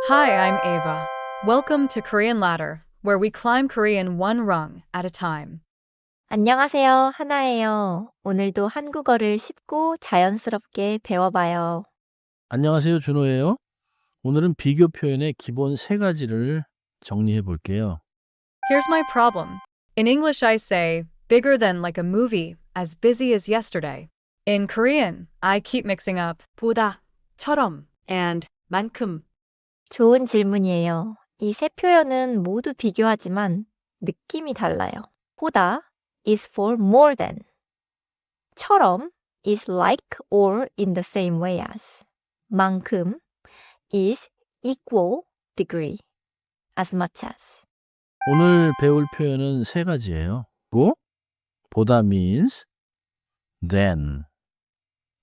Hi, I'm Ava. Welcome to Korean Ladder, where we climb Korean one rung at a time. 안녕하세요. 하나예요. 오늘도 한국어를 쉽고 자연스럽게 배워봐요. 안녕하세요. 준호예요. 오늘은 비교 표현의 기본 세 가지를 정리해 볼게요. Here's my problem. In English, I say bigger than like a movie, as busy as yesterday. In Korean, I keep mixing up 보다, 처럼, and 만큼. 좋은 질문이에요. 이 세 표현은 모두 비교하지만 느낌이 달라요. 보다 is for more than. 처럼 is like or in the same way as. 만큼 is equal degree, as much as. 오늘 배울 표현은 세 가지예요. 보다 means than,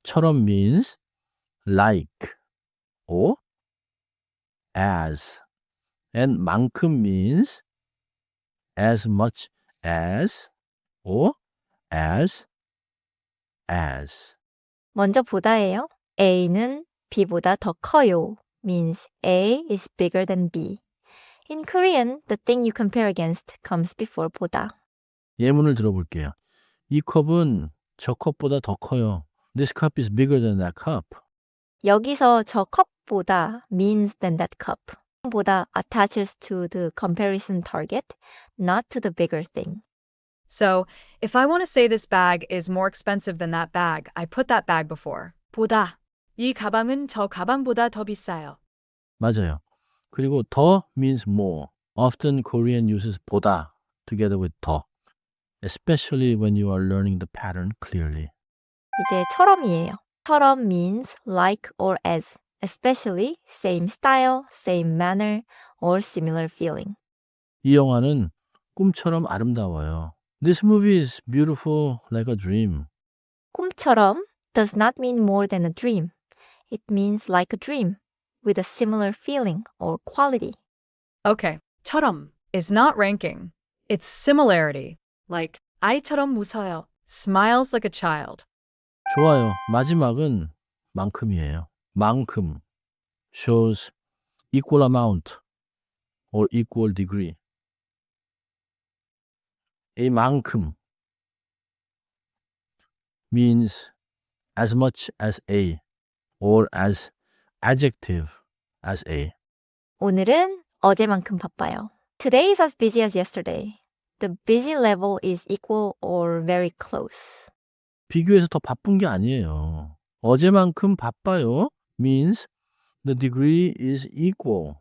처럼 means like or as, and 만큼 means as much as or as. 먼저 보다예요. A는 B보다 더 커요 means A is bigger than B. In Korean, the thing you compare against comes before 보다. 예문을 들어볼게요. 이 컵은 저 컵보다 더 커요. This cup is bigger than that cup. 여기서 저 컵보다 means than that cup. 보다 attaches to the comparison target, not to the bigger thing. So, if I want to say this bag is more expensive than that bag, I put that bag before 보다. 이 가방은 저 가방보다 더 비싸요. 맞아요. 그리고 더 means more. Often Korean uses 보다 together with 더, especially when you are learning the pattern clearly. 이제 처럼이에요. 처럼 means like or as, especially same style, same manner, or similar feeling. 이 영화는 꿈처럼 아름다워요. This movie is beautiful like a dream. 꿈처럼 does not mean more than a dream. It means like a dream, with a similar feeling or quality. Okay, 처럼 is not ranking. It's similarity. Like, 아이처럼 웃어요. Smiles like a child. 좋아요. 마지막은 만큼이에요. 만큼 shows equal amount or equal degree. 이 만큼 means as much as A or as adjective as A. 오늘은 어제만큼 바빠요. Today is as busy as yesterday. The busy level is equal or very close. 비교해서 더 바쁜 게 아니에요. 어제만큼 바빠요 means the degree is equal,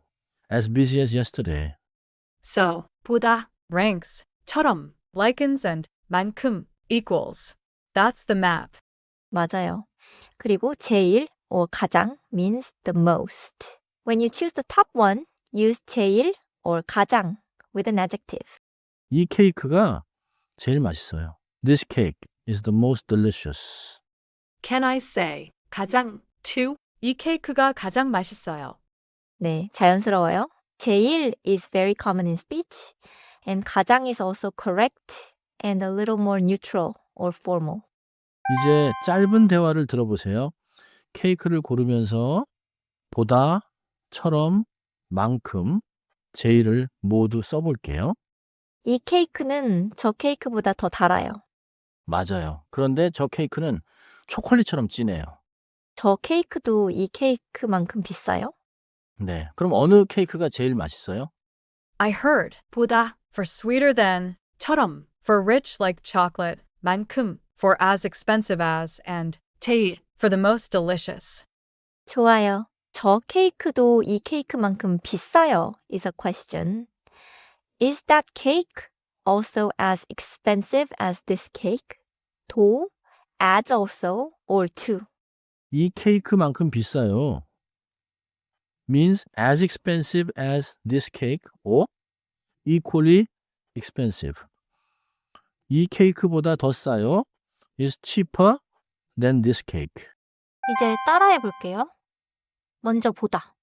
as busy as yesterday. So, 보다 ranks, 처럼 likens and 만큼 equals. That's the map. 맞아요. 그리고 제일 or 가장 means the most. When you choose the top one, use 제일 or 가장 with an adjective. 이 케이크가 제일 맛있어요. This cake is the most delicious. Can I say 가장 too? 이 케이크가 가장 맛있어요. 네, 자연스러워요. 제일 is very common in speech, and 가장 is also correct and a little more neutral or formal. 이제 짧은 대화를 들어보세요. 케이크를 고르면서 보다, 처럼, 만큼, 제일을 모두 써볼게요. 이 케이크는 저 케이크보다 더 달아요. 맞아요. 그런데 저 케이크는 초콜릿처럼 진해요. 저 케이크도 이 케이크만큼 비싸요? 네. 그럼 어느 케이크가 제일 맛있어요? I heard 보다 for sweeter than, 처럼 for rich like chocolate, 만큼 for as expensive as, and 제일 for the most delicious. 좋아요. 저 케이크도 이 케이크만큼 비싸요 is a question. Is that cake also as expensive as this cake? 도, as also, or to. 이 케이크만큼 비싸요. means as expensive as this cake or equally expensive. 이 케이크보다 더 싸요. is cheaper than this cake. 이제 따라해 볼게요. 먼저 보다.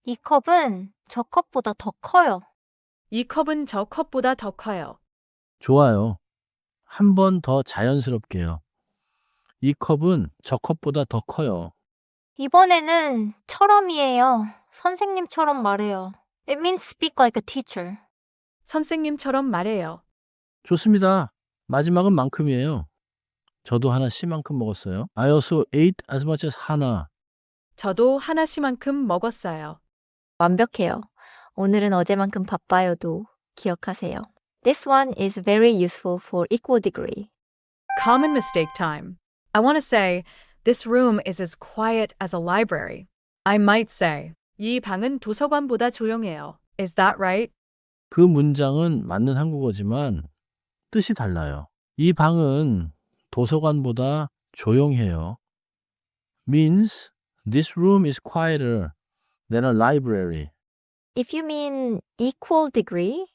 이 컵은 저 컵보다 더 커요. 이 컵은 저 컵보다 더 커요. 좋아요. 한 번 더 자연스럽게요. 이 컵은 저 컵보다 더 커요. 이번에는 처럼이에요. 선생님처럼 말해요. It means speak like a teacher. 선생님처럼 말해요. 좋습니다. 마지막은 만큼이에요. 저도 하나 C만큼 먹었어요. I also ate as much as 하나. 저도 하나씩만큼 먹었어요. 완벽해요. 오늘은 어제만큼 바빠요도 기억하세요. This one is very useful for equal degree. Common mistake time. I want to say, this room is as quiet as a library. I might say, 이 방은 도서관보다 조용해요. Is that right? 그 문장은 맞는 한국어지만 뜻이 달라요. 이 방은 도서관보다 조용해요. means this room is quieter than a library. If you mean equal degree,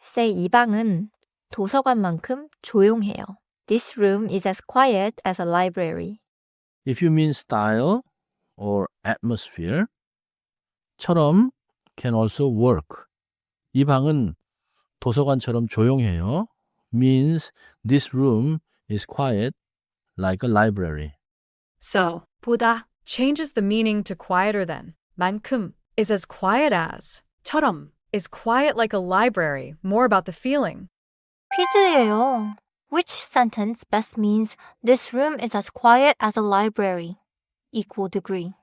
say 이 방은 도서관만큼 조용해요. This room is as quiet as a library. If you mean style or atmosphere, 처럼 can also work. 이 방은 도서관처럼 조용해요. means this room is quiet like a library. So, 보다 changes the meaning to quieter than. 만큼 is as quiet as. 처럼 is quiet like a library, more about the feeling. 퀴즈예요. Which sentence best means this room is as quiet as a library? Equal degree.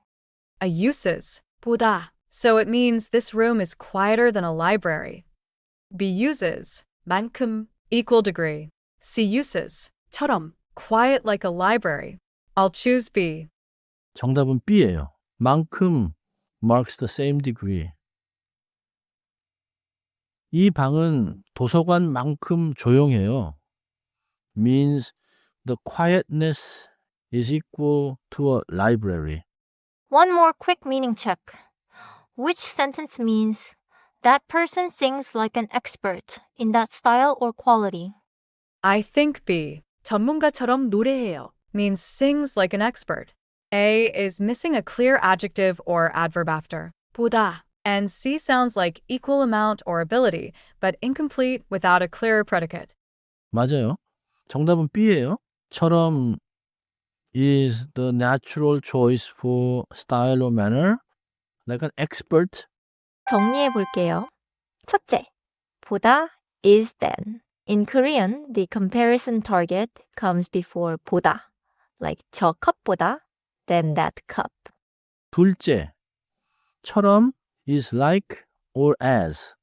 A uses, 보다. So it means this room is quieter than a library. B uses, 만큼, equal degree. C uses, 처럼, quiet like a library. I'll choose B. 정답은 B예요. 만큼 marks the same degree. 이 방은 도서관만큼 조용해요. means the quietness is equal to a library. One more quick meaning check. Which sentence means that person sings like an expert in that style or quality? I think B. 전문가처럼 노래해요 means sings like an expert. A is missing a clear adjective or adverb after. 보다. And C sounds like equal amount or ability, but incomplete without a clear predicate. 맞아요. 정답은 B예요. 처럼 is the natural choice for style or manner, like an expert. 정리해 볼게요. 첫째, 보다 is than. In Korean, the comparison target comes before 보다, like 저 컵보다 than that cup. 둘째, 처럼 is like or as.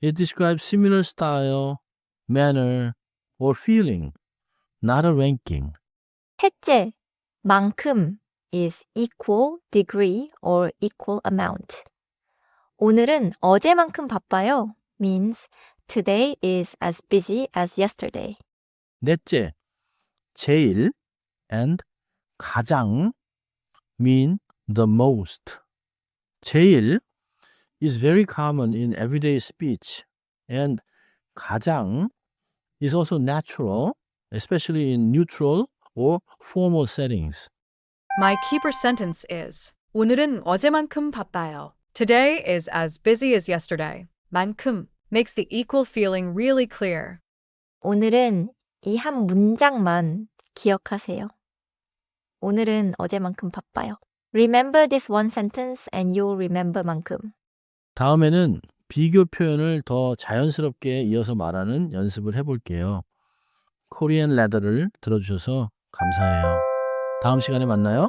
It describes similar style, manner, or feeling, not a ranking. 셋째, 만큼 is equal degree or equal amount. 오늘은 어제만큼 바빠요 means today is as busy as yesterday. 넷째, 제일 and 가장 mean the most. 제일 is very common in everyday speech and 가장 is also natural, especially in neutral or formal settings. My keeper sentence is 오늘은 어제만큼 바빠요. Today is as busy as yesterday. 만큼 makes the equal feeling really clear. 오늘은 이 한 문장만 기억하세요. 오늘은 어제만큼 바빠요. Remember this one sentence and you'll remember 만큼. 다음에는 비교 표현을 더 자연스럽게 이어서 말하는 연습을 해볼게요. 코리안 레더를 들어주셔서 감사해요. 다음 시간에 만나요.